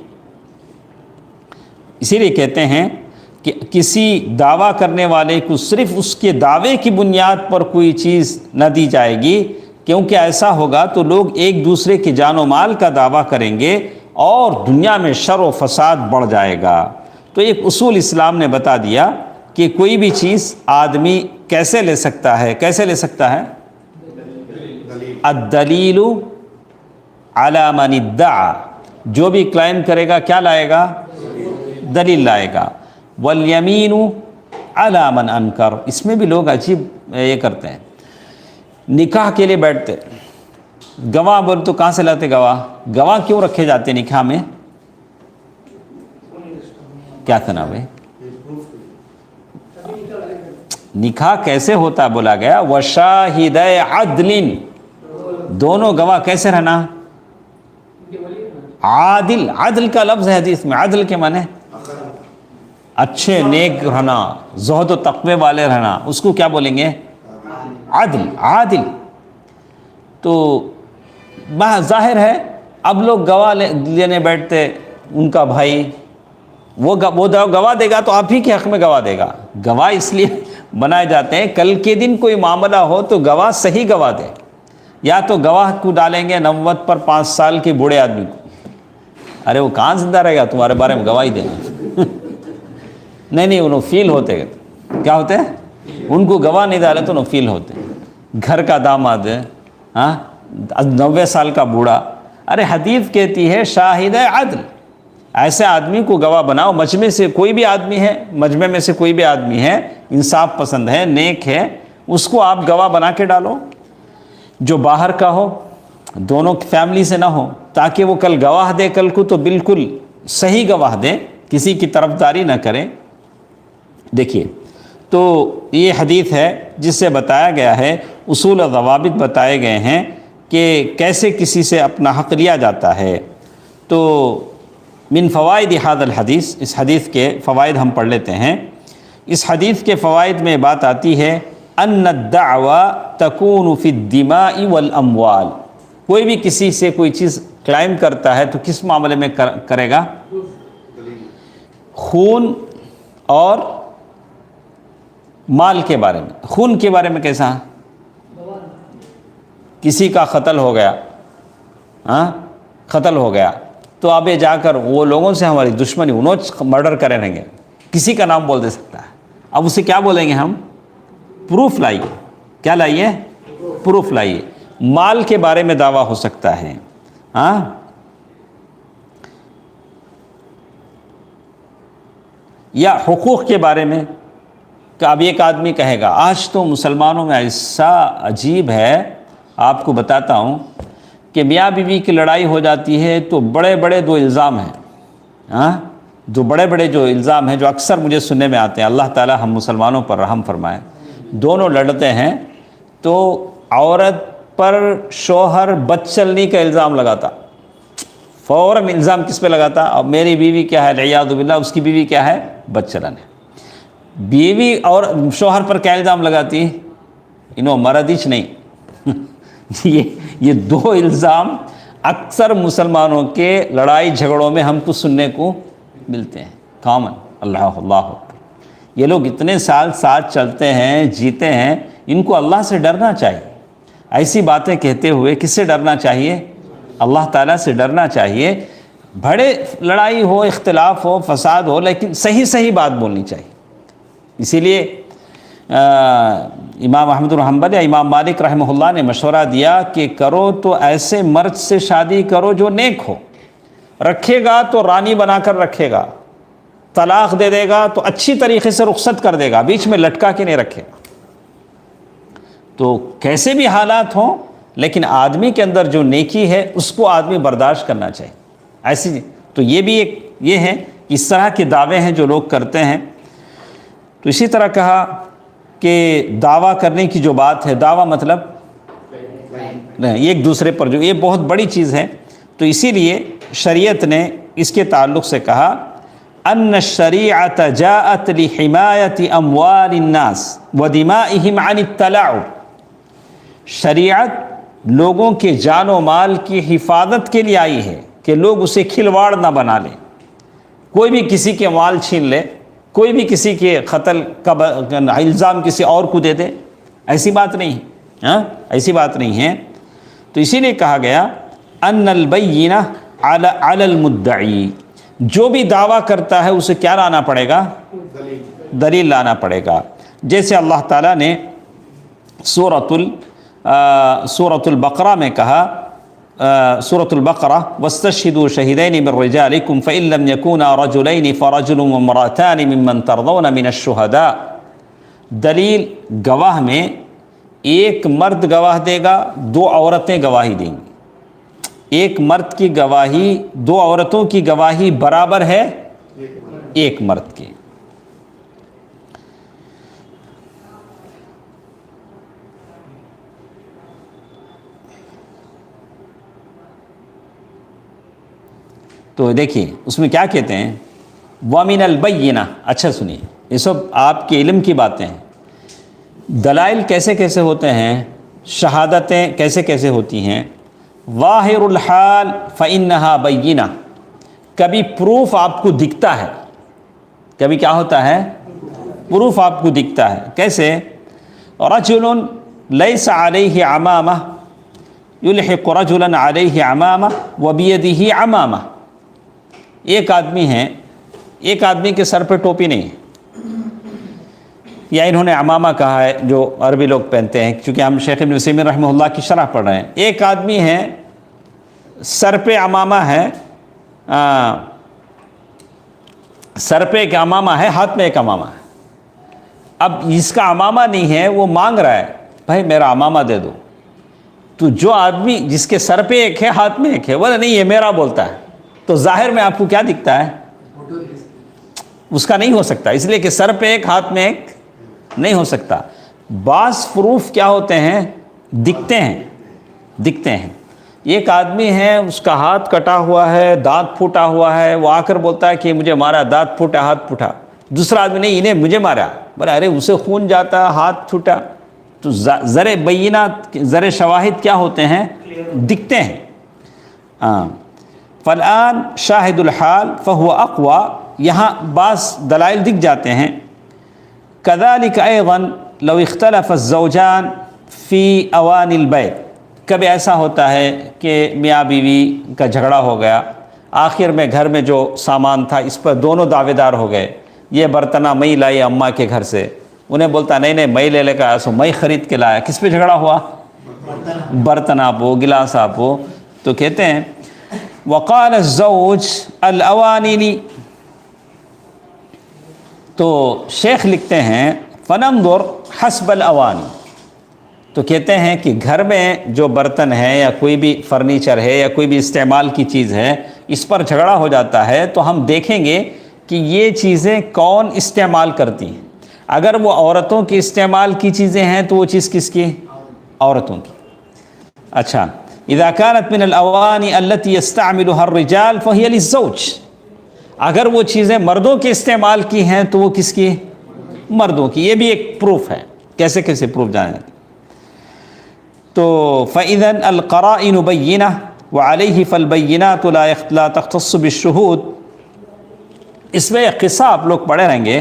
اسی لیے کہتے ہیں کہ کسی دعویٰ کرنے والے کو صرف اس کے دعوے کی بنیاد پر کوئی چیز نہ دی جائے گی، کیونکہ ایسا ہوگا تو لوگ ایک دوسرے کے جان و مال کا دعویٰ کریں گے اور دنیا میں شر و فساد بڑھ جائے گا۔ تو ایک اصول اسلام نے بتا دیا کہ کوئی بھی چیز آدمی کیسے لے سکتا ہے؟ الدلیل علی من ادعا، جو بھی کلائم کرے گا کیا لائے گا؟ دلیل لائے گا۔ والیمین علی من انکر، اس میں بھی لوگ عجیب یہ کرتے ہیں، نکاح کے لیے بیٹھتے، گواہ بول تو کہاں سے لاتے گواہ کیوں رکھے جاتے نکاح میں؟ کیا تھا نا بھائی؟ نکاح کیسے ہوتا بولا گیا وشاہد عدل، دونوں گواہ کیسے رہنا؟ عادل کا لفظ ہے حدیث میں، عدل کے معنی اچھے نیک رہنا، زہد و تقوی والے رہنا، اس کو کیا بولیں گے؟ عادل۔ تو ظاہر ہے اب لوگ گواہ لینے بیٹھتے، ان کا بھائی وہ گواہ دے گا تو آپ ہی کے حق میں گواہ دے گا۔ گواہ اس لیے بنائے جاتے ہیں کل کے دن کوئی معاملہ ہو تو گواہ صحیح گواہ دے، یا تو گواہ کو ڈالیں گے 90 پر 5 سال کے بوڑھے آدمی کو، ارے وہ کہاں زندہ رہے گا تمہارے بارے میں گواہی دینا؟ نہیں انہوں فیل ہوتے گا، کیا ہوتے ہیں؟ ان کو گواہ نہیں ڈالے تو انہوں فیل ہوتے ہیں۔ گھر کا داماد، 90 سال کا بوڑھا، ارے حدیث کہتی ہے شاہد عدل، ایسے آدمی کو گواہ بناؤ۔ مجمع میں سے کوئی بھی آدمی ہے، انصاف پسند ہے، نیک ہے، اس کو آپ گواہ بنا کے ڈالو، جو باہر کا ہو، دونوں فیملی سے نہ ہو، تاکہ وہ کل گواہ دے کل کو تو بالکل صحیح گواہ دے، کسی کی طرفداری نہ کرے۔ دیکھیے، تو یہ حدیث ہے جس سے بتایا گیا ہے، اصول و ضوابط بتائے گئے ہیں کہ کیسے کسی سے اپنا حق لیا جاتا ہے۔ تو من فوائد ھذا الحدیث، اس حدیث کے فوائد ہم پڑھ لیتے ہیں۔ اس حدیث کے فوائد میں بات آتی ہے ان الدعوی تکون فی الدماء والاموال، کوئی بھی کسی سے کوئی چیز کلائم کرتا ہے تو کس معاملے میں کرے گا؟ خون اور مال کے بارے میں۔ خون کے بارے میں کیسا؟ کسی کا قتل ہو گیا، قتل ہو گیا تو اب جا کر وہ لوگوں سے ہماری دشمنی، انہوں مرڈر کرے رہیں گے، کسی کا نام بول دے سکتا ہے، اب اسے کیا بولیں گے ہم؟ پروف لائیے۔ کیا لائیے؟ پروف لائیے۔ مال کے بارے میں دعویٰ ہو سکتا ہے، یا حقوق کے بارے میں، کہ اب ایک آدمی کہے گا، آج تو مسلمانوں میں ایسا عجیب ہے، آپ کو بتاتا ہوں کہ میاں بیوی کی لڑائی ہو جاتی ہے تو بڑے بڑے دو الزام ہیں، دو بڑے بڑے جو الزام ہیں جو اکثر مجھے سننے میں آتے ہیں، اللہ تعالی ہم مسلمانوں پر رحم فرمائے۔ دونوں لڑتے ہیں تو عورت پر شوہر بدچلنی کا الزام لگاتا، فوراً الزام کس پہ لگاتا؟ اب میری بیوی کیا ہے، والعیاذ باللہ، اس کی بیوی کیا ہے؟ بدچلن ہے۔ بیوی اور شوہر پر کیا الزام لگاتی؟ انہوں مردیچ نہیں۔ یہ دو الزام اکثر مسلمانوں کے لڑائی جھگڑوں میں ہم کو سننے کو ملتے ہیں، کامن۔ اللہ اکبر، یہ لوگ اتنے سال ساتھ چلتے ہیں، جیتے ہیں، ان کو اللہ سے ڈرنا چاہیے۔ ایسی باتیں کہتے ہوئے کس سے ڈرنا چاہیے؟ اللہ تعالیٰ سے ڈرنا چاہیے۔ بڑے لڑائی ہو، اختلاف ہو، فساد ہو، لیکن صحیح بات بولنی چاہیے۔ اسی لیے امام احمد بن حنبل یا امام مالک رحمہ اللہ نے مشورہ دیا کہ کرو تو ایسے مرد سے شادی کرو جو نیک ہو، رکھے گا تو رانی بنا کر رکھے گا، طلاق دے دے گا تو اچھی طریقے سے رخصت کر دے گا، بیچ میں لٹکا کے نہیں رکھے گا۔ تو کیسے بھی حالات ہوں، لیکن آدمی کے اندر جو نیکی ہے اس کو آدمی برداشت کرنا چاہیے۔ ایسی تو یہ بھی ایک یہ ہے، اس طرح کے دعوے ہیں جو لوگ کرتے ہیں۔ تو اسی طرح کہا کہ دعویٰ کرنے کی جو بات ہے، دعویٰ مطلب ایک دوسرے پر جو، یہ بہت بڑی چیز ہے۔ تو اسی لیے شریعت نے اس کے تعلق سے کہا ان الشریعۃ جاءت لحمایۃ اموال الناس ودمائهم عن التلاعب، شریعت لوگوں کے جان و مال کی حفاظت کے لیے آئی ہے کہ لوگ اسے کھلواڑ نہ بنا لیں، کوئی بھی کسی کے مال چھین لے، کوئی بھی کسی کے قتل کا الزام کسی اور کو دے دے، ایسی بات نہیں ہے، ایسی بات نہیں ہے۔ تو اسی لیے کہا گیا ان البینہ علی المدعی، جو بھی دعویٰ کرتا ہے اسے کیا لانا پڑے گا؟ دلیل لانا پڑے گا۔ جیسے اللہ تعالیٰ نے سورۃ البقرہ میں کہا، سورۃ البقرہ واستشہدوا شہیدین من رجالکم فإن لم یکونا رجلین فرجل وامرأتان ممن ترضون من الشہداء، دلیل گواہ میں ایک مرد گواہ دے گا، دو عورتیں گواہی دیں گی۔ ایک مرد کی گواہی دو عورتوں کی گواہی برابر ہے ایک مرد کی۔ تو دیکھیے اس میں کیا کہتے ہیں، وَمِنَ الْبَيِّنَةِ، اچھا سنیے، یہ سب آپ کے علم کی باتیں ہیں۔ دلائل کیسے کیسے ہوتے ہیں، شہادتیں کیسے کیسے ہوتی ہیں۔ ظاہر الحال فإنها بینہ، کبھی پروف آپ کو دکھتا ہے، کبھی کیا ہوتا ہے؟ پروف آپ کو دکھتا ہے۔ کیسے؟ رجل لیس علیہ عمامہ یلحق رجلا علیہ عمامہ وبیدہ عمامہ، ایک آدمی ہے، ایک آدمی کے سر پہ ٹوپی نہیں ہے، یا انہوں نے عمامہ کہا ہے جو عربی لوگ پہنتے ہیں، کیونکہ ہم شیخ ابن عثیمین رحمہ اللہ کی شرح پڑھ رہے ہیں۔ ایک آدمی ہے سر پہ عمامہ ہے، سر پہ ایک عمامہ ہے، ہاتھ میں ایک عمامہ ہے، اب اس کا عمامہ نہیں ہے، وہ مانگ رہا ہے بھائی میرا عمامہ دے دو. تو جو آدمی جس کے سر پہ ایک ہے ہاتھ میں ایک ہے، وہ نہیں یہ میرا بولتا ہے، تو ظاہر میں آپ کو کیا دکھتا ہے؟ اس کا نہیں ہو سکتا، اس لیے کہ سر پہ ایک ہاتھ میں ایک نہیں ہو سکتا. بعض پروف کیا ہوتے ہیں؟ دکھتے ہیں. ایک آدمی ہے اس کا ہاتھ کٹا ہوا ہے، دانت پھوٹا ہوا ہے، وہ آ کر بولتا ہے کہ مجھے مارا، دانت پھوٹا، ہاتھ پھوٹا. دوسرا آدمی نہیں انہیں مجھے مارا، بولے ارے اسے خون جاتا، ہاتھ چھوٹا. تو ذر بینات، ذر شواہد کیا ہوتے ہیں؟ دکھتے ہیں. فالآن شاہد الحال فہو اقوی، یہاں بعض دلائل دکھ جاتے ہیں. كذلك أيضا لو اختلف الزوجان في اوان البيع، کبھی ایسا ہوتا ہے کہ میاں بیوی کا جھگڑا ہو گیا، آخر میں گھر میں جو سامان تھا اس پر دونوں دعوے دار ہو گئے. یہ برتنہ میں لائی اماں کے گھر سے، انہیں بولتا نہیں میں لے کر آیا سو، میں خرید کے لایا. کس پہ جھگڑا ہوا؟ برتن آپ ہو، گلاس آپ ہو. تو کہتے ہیں وقال الزوج الاوانی لی، تو شیخ لکھتے ہیں فننظر حسب الاوانی، تو کہتے ہیں کہ گھر میں جو برتن ہے یا کوئی بھی فرنیچر ہے یا کوئی بھی استعمال کی چیز ہے، اس پر جھگڑا ہو جاتا ہے تو ہم دیکھیں گے کہ یہ چیزیں کون استعمال کرتی ہیں. اگر وہ عورتوں کی استعمال کی چیزیں ہیں تو وہ چیز کس کی؟ عورتوں کی. اچھا، اذا كانت من الاوانی التي يستعملها الرجال فهي للزوج، اگر وہ چیزیں مردوں کے استعمال کی ہیں تو وہ کس کی؟ مردوں کی. یہ بھی ایک پروف ہے. کیسے پروف جانے؟ تو فَإِذَنْ الْقَرَائِنُ بَيِّنَةٌ وَعَلَيْهِ فَالْبَيِّنَاتُ لَا تَخْتَصُّ بِالشُّهُودِ. اس میں ایک قصہ آپ لوگ پڑھے رہیں گے.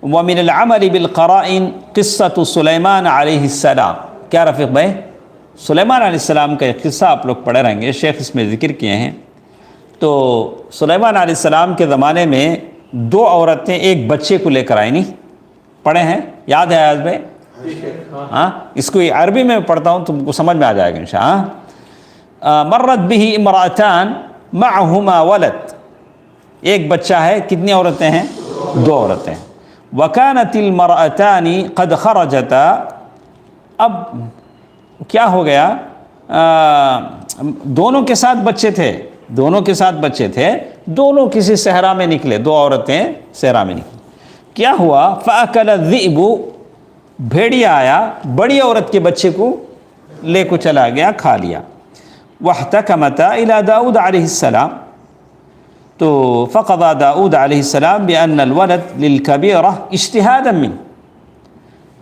وَمِنَ الْعَمَلِ بِالْقَرَائِنِ قِصَّةُ سُلَيْمَانَ عَلَيْهِ السَّلَامِ. کیا رفیق بھائی؟ سلیمان علیہ السلام کا ایک قصہ آپ لوگ پڑھے رہیں گے، شیخ اس میں ذکر کیے ہیں. تو سلیمان علیہ السلام کے زمانے میں دو عورتیں ایک بچے کو لے کر آئیں. نہیں پڑھے ہیں؟ یاد ہے آیاز بھائی؟ ہاں، اس کو عربی میں پڑھتا ہوں تم کو سمجھ میں آ جائے گا انشاءاللہ. مرت به امرأتان معهما ولد، ایک بچہ ہے. کتنی عورتیں ہیں؟ دو عورتیں. وكانت المرأتان قد خرجتا، اب کیا ہو گیا؟ دونوں کے ساتھ بچے تھے، دونوں کسی صحرا میں نکلے، دو عورتیں صحرا میں نکلیں. کیا ہوا؟ فأكل الذئب، بھیڑیا آیا، بڑی عورت کے بچے کو لے کو چلا گیا، کھا لیا. واحتكمتا إلى داود علیہ السلام، تو فقضى داود علیہ السلام بأن الولد للكبيرة اجتهادا منه.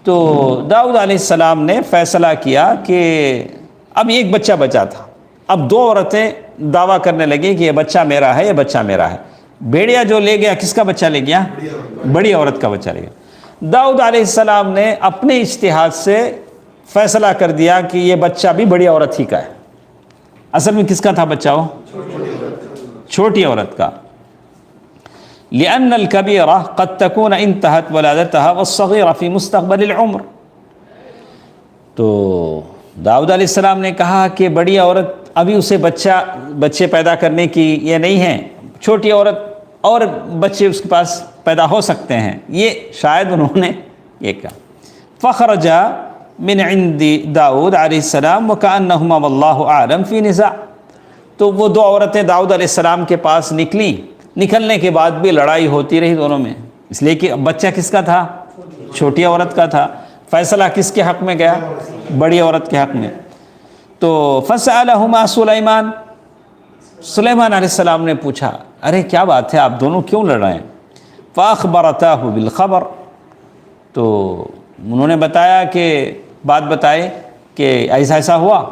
تو داؤد علیہ السلام نے فیصلہ کیا کہ اب ایک بچہ بچا تھا، اب دو عورتیں دعویٰ کرنے لگیں کہ یہ بچہ میرا ہے، یہ بچہ میرا ہے. بھیڑیا جو لے گیا کس کا بچہ لے گیا؟ بڑی عورت کا بچہ لے گیا. داؤد علیہ السلام نے اپنے اجتہاد سے فیصلہ کر دیا کہ یہ بچہ بھی بڑی عورت ہی کا ہے. اصل میں کس کا تھا بچہ؟ وہ چھوٹی عورت کا. لأن الكبيرة قد تكون انتهت ولادتها والصغيرة في مستقبل العمر. تو داؤد علیہ السلام نے کہا کہ بڑی عورت ابھی اسے بچے پیدا کرنے کی یہ نہیں ہے، چھوٹی عورت اور بچے اس کے پاس پیدا ہو سکتے ہیں. یہ شاید انہوں نے یہ کہا. فخرج من عند داؤد علیہ السلام وكأنهما والله أعلم في نزاع. تو وہ دو عورتیں داؤد علیہ السلام کے پاس نکلیں. نکلنے کے بعد بھی لڑائی ہوتی رہی دونوں میں، اس لیے کہ بچہ کس کا تھا؟ چھوٹی عورت کا تھا. فیصلہ کس کے حق میں گیا؟ بڑی عورت کے حق میں. تو فسألهما سلیمان، سلیمان علیہ السلام نے پوچھا ارے کیا بات ہے، آپ دونوں کیوں لڑ رہے ہیں؟ فأخبرتاه بالخبر، تو انہوں نے بتایا کہ بات بتائے کہ ایسا ایسا ہوا.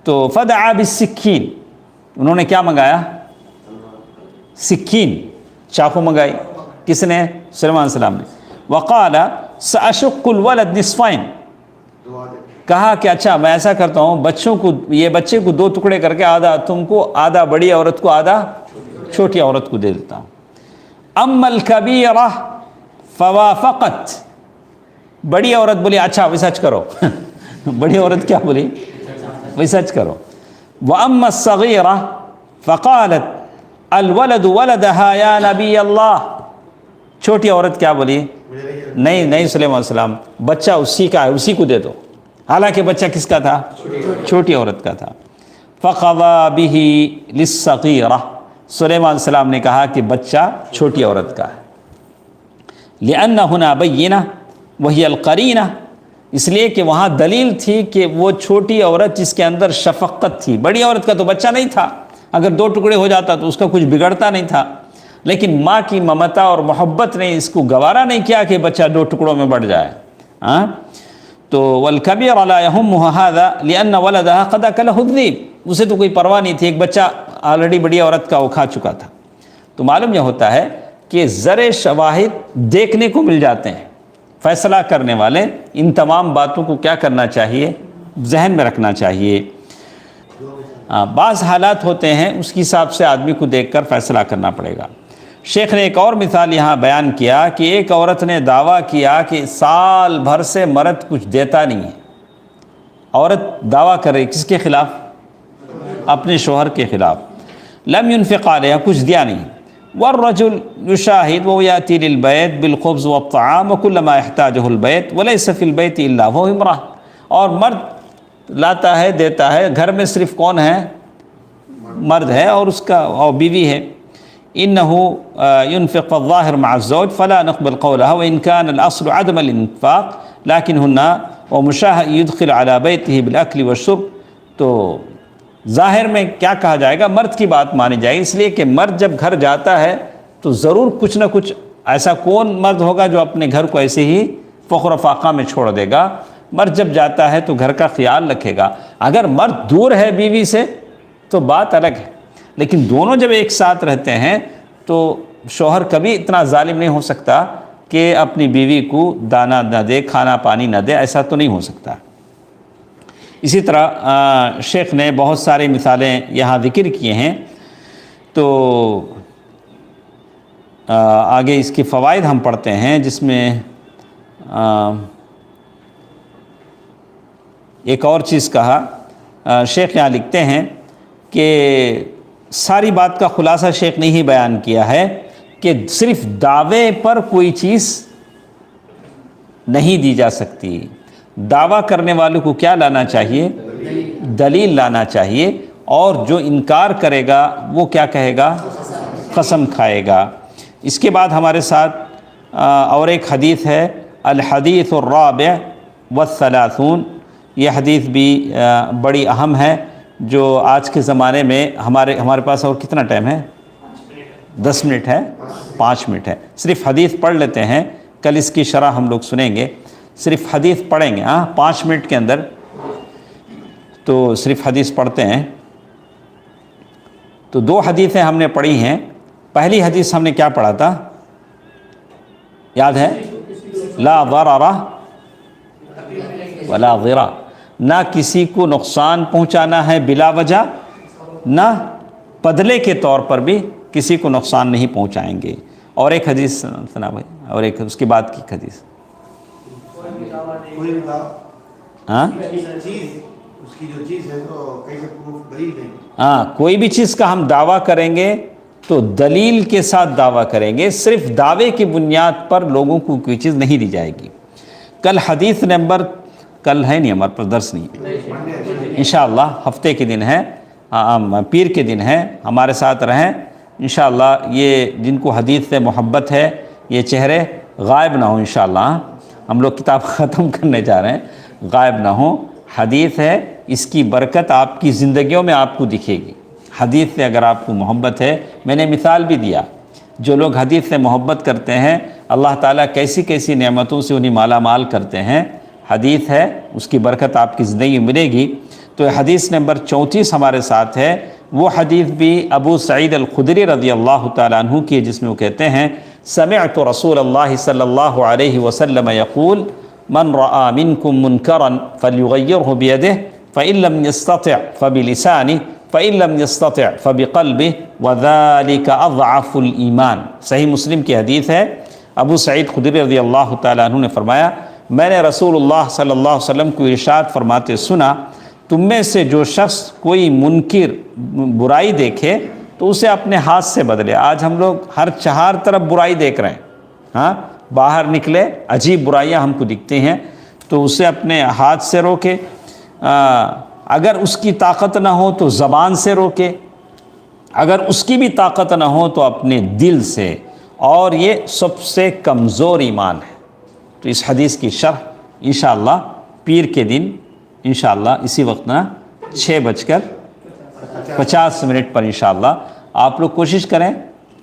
تو فدعا بالسکین، انہوں نے کیا منگایا؟ سکین، چاقو منگائی. کس نے؟ سلیمان علیہ السلام نے. وقال سأشق الولد نصفین، کہا کہ اچھا میں ایسا کرتا ہوں، بچے کو دو ٹکڑے کر کے آدھا تم کو، آدھا بڑی عورت کو، آدھا چھوٹی عورت کو دے دیتا ہوں. اما الکبیرہ فوافقت، بڑی عورت بولی اچھا ویسا کرو. بڑی عورت کیا بولی؟ ویسا کرو. واما الصغیرہ فقالت الولد ولدها یا نبی اللہ، چھوٹی عورت کیا بولی؟ نہیں نہیں سلیمان علیہ السلام، بچہ اسی کا ہے، اسی کو دے دو، حالانکہ بچہ کس کا تھا؟ چھوٹی عورت کا تھا۔ فقضا به للصغیرہ، سلیمان علیہ السلام نے کہا کہ بچہ چھوٹی عورت کا ہے۔ لأن هنا بینہ وہی القرینہ، اس لیے کہ وہاں دلیل تھی کہ وہ چھوٹی عورت جس کے اندر شفقت تھی، بڑی عورت کا تو بچہ نہیں تھا، اگر 2 ٹکڑے ہو جاتا تو اس کا کچھ بگڑتا نہیں تھا، لیکن ماں کی ممتا اور محبت نے اس کو گوارا نہیں کیا کہ بچہ 2 ٹکڑوں میں بڑھ جائے۔ تو والکبیر لا یہمہ ھذا لأن ولدھا قد اکلہ الذئب، اسے تو کوئی پرواہ نہیں تھی، ایک بچہ آلریڈی بڑی عورت کا وہ کھا چکا تھا۔ تو معلوم یہ ہوتا ہے کہ زر شواہد دیکھنے کو مل جاتے ہیں، فیصلہ کرنے والے ان تمام باتوں کو کیا کرنا چاہیے؟ ذہن میں رکھنا چاہیے۔ بعض حالات ہوتے ہیں اس کے حساب سے آدمی کو دیکھ کر فیصلہ کرنا پڑے گا۔ شیخ نے ایک اور مثال یہاں بیان کیا کہ ایک عورت نے دعویٰ کیا کہ سال بھر سے مرد کچھ دیتا نہیں ہے۔ عورت دعویٰ کر رہی کس کے خلاف؟ اپنے شوہر کے خلاف۔ لم ينفق علیہ، کچھ دیا نہیں۔ والرجل يشاهد وهو يأتي للبيت بالخبز والطعام وكل ما يحتاجه البيت وليس في البيت إلا وهو امرأة، اور مرد لاتا ہے دیتا ہے، گھر میں صرف کون ہے؟ مرد ہے اور اس کا بیوی ہے۔ إنه ينفق الظاهر مع الزوج فلا نقبل قولها وإن كان الأصل عدم الانفاق لكنهن ومشاهد يدخل على بيته بالأكل والشرب، تو ظاہر میں کیا کہا جائے گا؟ مرد کی بات مانی جائے گی، اس لیے کہ مرد جب گھر جاتا ہے تو ضرور کچھ نہ کچھ، ایسا کون مرد ہوگا جو اپنے گھر کو ایسے ہی فخر و فاقہ میں چھوڑ دے گا؟ مرد جب جاتا ہے تو گھر کا خیال رکھے گا۔ اگر مرد دور ہے بیوی سے تو بات الگ ہے، لیکن دونوں جب ایک ساتھ رہتے ہیں تو شوہر کبھی اتنا ظالم نہیں ہو سکتا کہ اپنی بیوی کو دانا نہ دے، کھانا پانی نہ دے، ایسا تو نہیں ہو سکتا۔ اسی طرح شیخ نے بہت ساری مثالیں یہاں ذکر کیے ہیں، تو آگے اس کے فوائد ہم پڑھتے ہیں، جس میں ایک اور چیز کہا شیخ یہاں لکھتے ہیں کہ ساری بات کا خلاصہ شیخ نے ہی بیان کیا ہے کہ صرف دعوے پر کوئی چیز نہیں دی جا سکتی۔ دعویٰ کرنے والوں کو کیا لانا چاہیے؟ دلیل لانا چاہیے، اور جو انکار کرے گا وہ کیا کہے گا؟ قسم کھائے گا۔ اس کے بعد ہمارے ساتھ اور ایک حدیث ہے، الحدیث الرابع والثلاثون، یہ حدیث بھی بڑی اہم ہے، جو آج کے زمانے میں ہمارے پاس اور کتنا ٹائم ہے؟ 10 منٹ ہے، 5 منٹ ہے، صرف حدیث پڑھ لیتے ہیں، کل اس کی شرح ہم لوگ سنیں گے، صرف حدیث پڑھیں گے 5 منٹ کے اندر، تو صرف حدیث پڑھتے ہیں۔ تو 2 حدیثیں ہم نے پڑھی ہیں۔ پہلی حدیث ہم نے کیا پڑھا تھا؟ یاد ہے؟ لا ضرر ولا ضرار، نہ کسی کو نقصان پہنچانا ہے بلا وجہ، نہ بدلے کے طور پر بھی کسی کو نقصان نہیں پہنچائیں گے۔ اور ایک حدیث سنا بھائی، اور ایک اس کے بعد کی حدیث، کوئی بھی چیز کا ہم دعویٰ کریں گے تو دلیل کے ساتھ دعویٰ کریں گے، صرف دعوے کی بنیاد پر لوگوں کو کوئی چیز نہیں دی جائے گی۔ کل حدیث نمبر، کل ہے نہیں ہمارے پاس درس نہیں ہے، انشاءاللہ ہفتے کے دن ہے، پیر کے دن ہے، ہمارے ساتھ رہیں انشاءاللہ۔ یہ جن کو حدیث سے محبت ہے یہ چہرے غائب نہ ہوں انشاءاللہ۔ ہم لوگ کتاب ختم کرنے جا رہے ہیں، غائب نہ ہوں۔ حدیث ہے، اس کی برکت آپ کی زندگیوں میں آپ کو دکھے گی۔ حدیث سے اگر آپ کو محبت ہے، میں نے مثال بھی دیا، جو لوگ حدیث سے محبت کرتے ہیں اللہ تعالیٰ کیسی کیسی نعمتوں سے انہیں مالا مال کرتے ہیں۔ حدیث ہے، اس کی برکت آپ کی زندگی میں ملے گی۔ تو حدیث نمبر 34 ہمارے ساتھ ہے، وہ حدیث بھی ابو سعید الخدری رضی اللہ تعالیٰ عنہ کی ہے، جس میں وہ کہتے ہیں سمعت رسول اللہ صلی اللہ علیہ وسلم یقول من رأى منکم منکرا فلیغیرہ بیدہ فإن لم يستطع فبلسانہ فإن لم يستطع فبقلبہ وذلك اضعف الایمان۔ صحیح مسلم کی حدیث ہے، ابو سعید خدری رضی اللہ تعالیٰ عنہ نے فرمایا میں نے رسول اللہ صلی اللہ علیہ وسلم کو ارشاد فرماتے سنا، تم میں سے جو شخص کوئی منکر برائی دیکھے تو اسے اپنے ہاتھ سے بدلے۔ آج ہم لوگ ہر 4 طرف برائی دیکھ رہے ہیں، باہر نکلے عجیب برائیاں ہم کو دکھتے ہیں تو اسے اپنے ہاتھ سے روکے، اگر اس کی طاقت نہ ہو تو زبان سے روکے، اگر اس کی بھی طاقت نہ ہو تو اپنے دل سے، اور یہ سب سے کمزور ایمان ہے۔ تو اس حدیث کی شرح انشاءاللہ پیر کے دن انشاءاللہ اسی وقت نا 6:50 پر انشاءاللہ آپ لوگ کوشش کریں،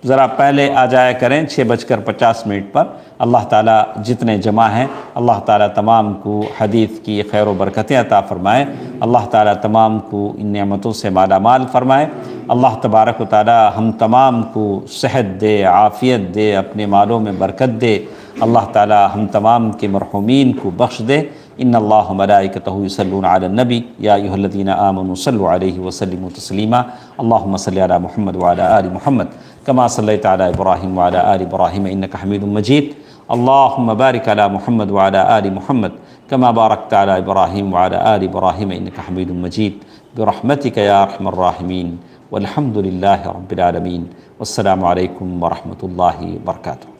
ذرا پہلے آ جایا کریں 6:50 پر۔ اللہ تعالیٰ جتنے جمع ہیں اللہ تعالیٰ تمام کو حدیث کی خیر و برکتیں عطا فرمائے، اللہ تعالیٰ تمام کو ان نعمتوں سے مالا مال فرمائے، اللہ تبارک و تعالیٰ ہم تمام کو صحت دے، عافیت دے، اپنے مالوں میں برکت دے، اللہ تعالیٰ ہم تمام کے مرحومین کو بخش دے۔ ان اللہ و ملائکتہ یصلون علی النبی یا ایھا الذین آمنوا صلوا علیہ وسلموا تسلیما اللہم صلی علی محمد وعلی آل محمد کما صلیت علی ابراہیم وعلی آل ابراہیم انک حمید مجید اللہم بارک علی محمد وعلی آل محمد کما بارکت علی ابراہیم وعلی آل ابراہیم انک حمید مجید برحمتک یا ارحم الراحمین والحمد للہ رب العالمین والسلام علیکم ورحمۃ اللہ وبرکاتہ۔